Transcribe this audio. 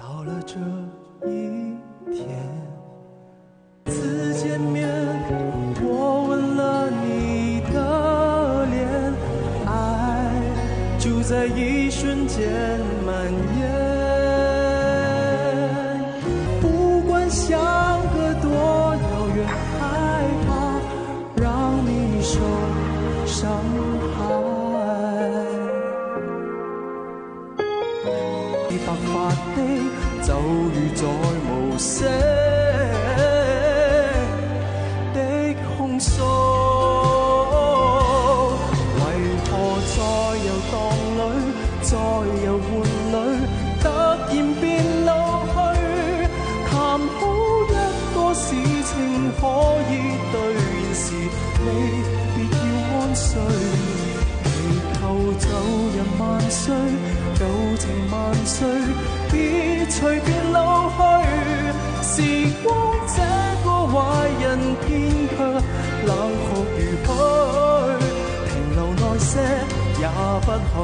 到了這一天，次見面我吻了你的臉，愛就在一瞬間蔓延，不管相隔多遙遠，害怕讓你受傷害，白髮的就如在無聲的控訴，為何在遊蕩裏，在遊玩裏，突然變老去，談好一個事情可以兌現時，你別要安睡，祈求走人萬歲，舊情萬歲，別隨便老去。時光這個壞人偏卻冷酷如許，停留耐些也不許。